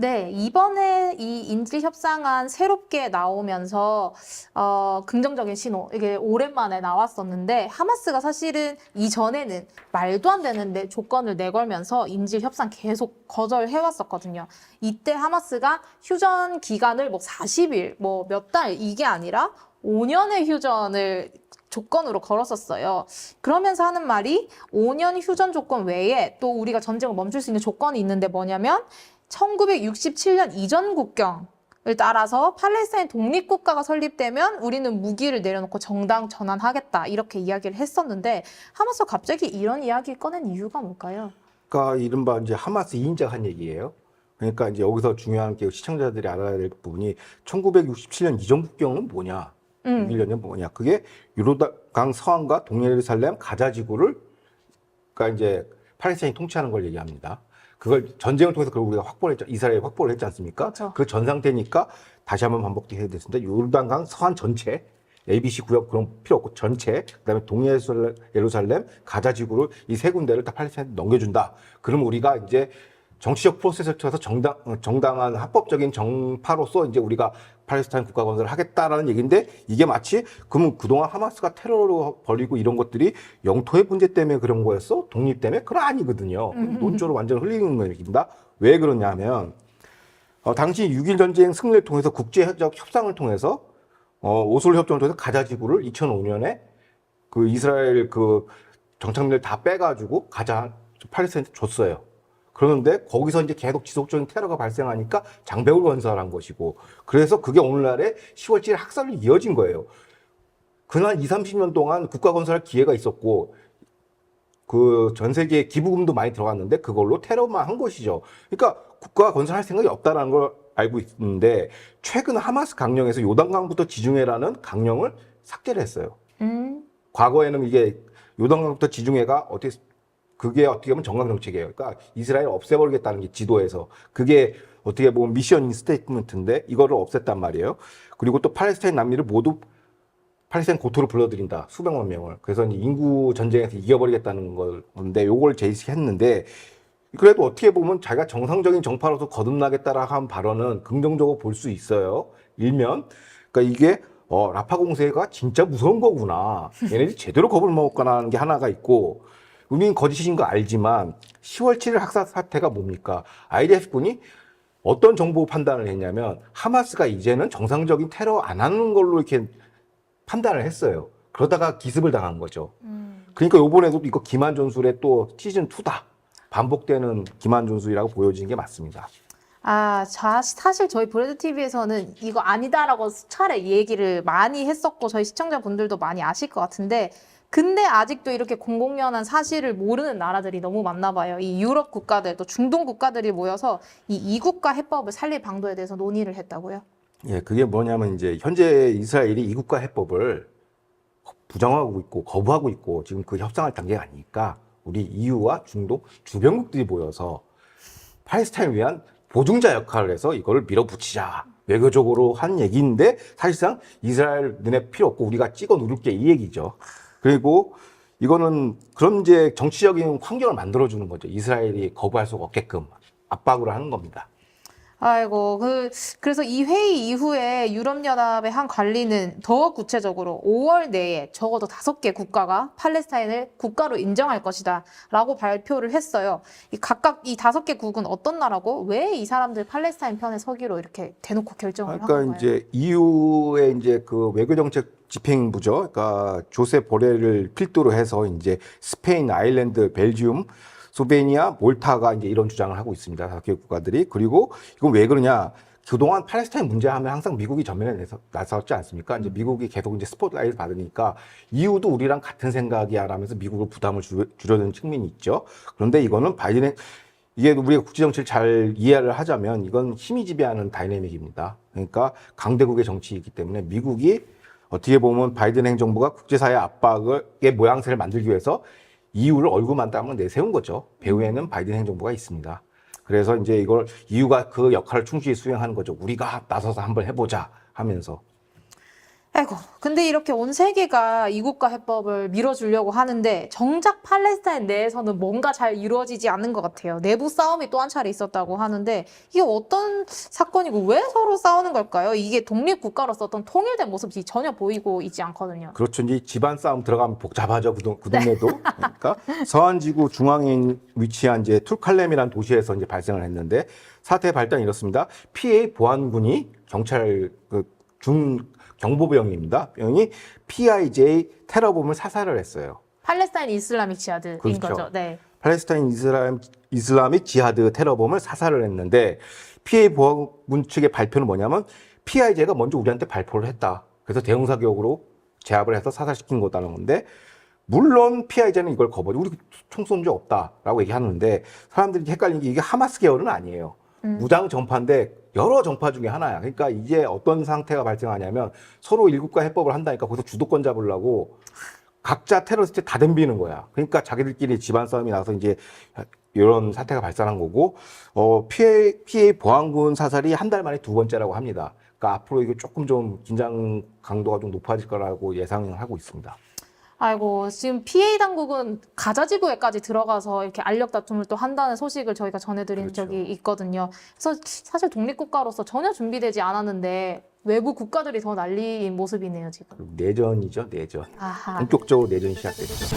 네, 이번에 이 인질 협상안 새롭게 나오면서 긍정적인 신호, 이게 오랜만에 나왔었는데 하마스가 사실은 이전에는 말도 안 되는 조건을 내걸면서 인질 협상 계속 거절해왔었거든요. 이때 하마스가 휴전 기간을 뭐 40일, 뭐 몇 달 이게 아니라 5년의 휴전을 조건으로 걸었었어요. 그러면서 하는 말이 5년 휴전 조건 외에 또 우리가 전쟁을 멈출 수 있는 조건이 있는데 뭐냐면 1967년 이전 국경을 따라서 팔레스타인 독립국가가 설립되면 우리는 무기를 내려놓고 정당 전환하겠다 이렇게 이야기를 했었는데 하마스가 갑자기 이런 이야기 꺼낸 이유가 뭘까요? 그러니까 이른바 이제 하마스 2인자가 한 얘기예요. 그러니까 이제 여기서 중요한 게 시청자들이 알아야 될 부분이 1967년 이전 국경은 뭐냐? 6.1년은 뭐냐? 그게 요르단 서안과 동예루살렘 가자 지구를 그러니까 이제 팔레스타인이 통치하는 걸 얘기합니다. 그걸 전쟁을 통해서 그걸 우리가 확보를 했죠. 이스라엘이 확보를 했지 않습니까? 그렇죠. 그 전 상태니까 다시 한번 반복되게 됐습니다. 요르단강 서안 전체 ABC 구역 그런 필요 없고 전체 그다음에 동예루살렘 가자 지구를 이 세 군데를 다 팔레스타인한테 넘겨준다. 그럼 우리가 이제 정치적 프로세스를 통해서 정당한 합법적인 정파로서 이제 우리가 팔레스타인 국가 건설을 하겠다라는 얘기인데 이게 마치 그러면 그동안 하마스가 테러로 벌이고 이런 것들이 영토의 문제 때문에 그런 거였어? 독립 때문에? 그건 아니거든요. 논조를 완전 흘리는 얘기입니다. 왜 그러냐면 당시 6.1 전쟁 승리를 통해서 국제적 협상을 통해서 오슬로 협정을 통해서 가자 지구를 2005년에 그 이스라엘 그 정착민을 다 빼가지고 가자 팔레스타인한테 줬어요. 그러는데 거기서 이제 계속 지속적인 테러가 발생하니까 장벽을 건설한 것이고 그래서 그게 오늘날에 10월 7일 학살로 이어진 거예요. 그날 20, 30년 동안 국가 건설할 기회가 있었고 그 전 세계에 기부금도 많이 들어갔는데 그걸로 테러만 한 것이죠. 그러니까 국가 건설할 생각이 없다라는 걸 알고 있는데 최근 하마스 강령에서 요단강부터 지중해라는 강령을 삭제를 했어요. 과거에는 이게 요단강부터 지중해가 그게 어떻게 보면 정강 정책이에요. 그러니까 이스라엘을 없애버리겠다는 게 지도에서 그게 어떻게 보면 미션 스테이트먼트인데 이거를 없앴단 말이에요. 그리고 또 팔레스타인 난민을 모두 팔레스타인 고토로 불러들인다. 수백만 명을. 그래서 인구 전쟁에서 이겨버리겠다는 건데 요걸 제시했는데 그래도 어떻게 보면 자기가 정상적인 정파로서 거듭나겠다라 한 발언은 긍정적으로 볼 수 있어요. 일면 그러니까 이게 라파 공세가 진짜 무서운 거구나. 얘네들이 제대로 겁을 먹었구나 하는 게 하나가 있고 우리는 거짓인 거 알지만 10월 7일 학살 사태가 뭡니까? IDF군이 어떤 정보 판단을 했냐면 하마스가 이제는 정상적인 테러 안 하는 걸로 이렇게 판단을 했어요. 그러다가 기습을 당한 거죠. 그러니까 이번에도 이거 기만 전술의 또 시즌 2다. 반복되는 기만 전술이라고 보여지는 게 맞습니다. 사실 저희 브레드 TV에서는 이거 아니다라고 수차례 얘기를 많이 했었고 저희 시청자분들도 많이 아실 것 같은데 근데 아직도 이렇게 공공연한 사실을 모르는 나라들이 너무 많나 봐요. 이 유럽 국가들, 또 중동 국가들이 모여서 이 이국가 해법을 살릴 방도에 대해서 논의를 했다고요? 예, 그게 뭐냐면 이제 현재 이스라엘이 이국가 해법을 부정하고 있고 거부하고 있고 지금 그 협상할 단계가 아니니까 우리 EU와 중동 주변국들이 모여서 팔레스타인을 위한 보증자 역할을 해서 이거를 밀어붙이자. 외교적으로 한 얘기인데 사실상 이스라엘 눈에 필요 없고 우리가 찍어 누를게 이 얘기죠. 그리고 이거는 그런 이제 정치적인 환경을 만들어주는 거죠. 이스라엘이 거부할 수가 없게끔 압박으로 하는 겁니다. 아이고, 그래서 이 회의 이후에 유럽연합의 한 관리는 더 구체적으로 5월 내에 적어도 5개 국가가 팔레스타인을 국가로 인정할 것이다 라고 발표를 했어요. 각각 이 5개 국은 어떤 나라고 왜 이 사람들 팔레스타인 편에 서기로 이렇게 대놓고 결정을 한 건가요? 그러니까 이제 EU의 이제 그 외교정책 집행부죠. 그러니까 조셉 보렐을 필두로 해서 이제 스페인, 아일랜드, 벨기움, 스로베니아, 몰타가 이제 이런 주장을 하고 있습니다. 4개 국가들이. 그리고 이건 왜 그러냐? 그동안 팔레스타인 문제하면 항상 미국이 전면에 나섰지 않습니까? 이제 미국이 계속 이제 스포트라이트를 받으니까 EU도 우리랑 같은 생각이야 라면서 미국을 부담을 줄여드는 측면이 있죠. 그런데 이거는 이게 우리가 국제정치를 잘 이해를 하자면 이건 힘이 지배하는 다이내믹입니다. 그러니까 강대국의 정치이기 때문에 미국이 어떻게 보면 바이든 행정부가 국제사회 압박의 모양새를 만들기 위해서 EU를 얼굴만 따면 내세운 거죠. 배후에는 바이든 행정부가 있습니다. 그래서 이제 이걸 EU가 그 역할을 충실히 수행하는 거죠. 우리가 나서서 한번 해보자 하면서. 아이고, 근데 이렇게 온 세계가 이국가 해법을 밀어주려고 하는데 정작 팔레스타인 내에서는 뭔가 잘 이루어지지 않는 것 같아요. 내부 싸움이 또 한 차례 있었다고 하는데 이게 어떤 사건이고 왜 서로 싸우는 걸까요? 이게 독립국가로서 어떤 통일된 모습이 전혀 보이고 있지 않거든요. 그렇죠. 이제 집안 싸움 들어가면 복잡하죠. 그 동네도. 그러니까 서한지구 중앙에 위치한 이제 툴칼렘이라는 도시에서 이제 발생을 했는데 사태의 발단이 이렇습니다. PA 보안군이 경찰 경보병입니다. 병이 PIJ 테러범을 사살을 했어요. 팔레스타인 이슬라믹 지하드인 그렇죠. 거죠. 네. 팔레스타인 이슬람익 지하드 테러범을 사살을 했는데 PA 보안군 측의 발표는 뭐냐면 PIJ가 먼저 우리한테 발표를 했다. 그래서 대형 사격으로 제압을 해서 사살시킨 거다는 건데 물론 PIJ는 이걸 거부하지. 우리 총 쏜 적 없다라고 얘기하는데 사람들이 헷갈리는 게 이게 하마스 계열은 아니에요. 무장 전파인데 여러 전파 중에 하나야. 그러니까 이제 어떤 상태가 발생하냐면 서로 일국가 해법을 한다니까 거기서 주도권 잡으려고 각자 테러리스트 다 덤비는 거야. 그러니까 자기들끼리 집안 싸움이 나서 이제 이런 사태가 발생한 거고, PA 보안군 사살이 한 달 만에 두 번째라고 합니다. 그러니까 앞으로 이게 조금 좀 긴장 강도가 좀 높아질 거라고 예상을 하고 있습니다. 아이고, 지금 PA 당국은 가자 지구에까지 들어가서 이렇게 알력 다툼을 또 한다는 소식을 저희가 전해드린 그렇죠. 적이 있거든요. 그래서 사실 독립국가로서 전혀 준비되지 않았는데 외부 국가들이 더 난리인 모습이네요, 지금. 내전이죠, 내전. 아하. 본격적으로 내전이 시작됐죠.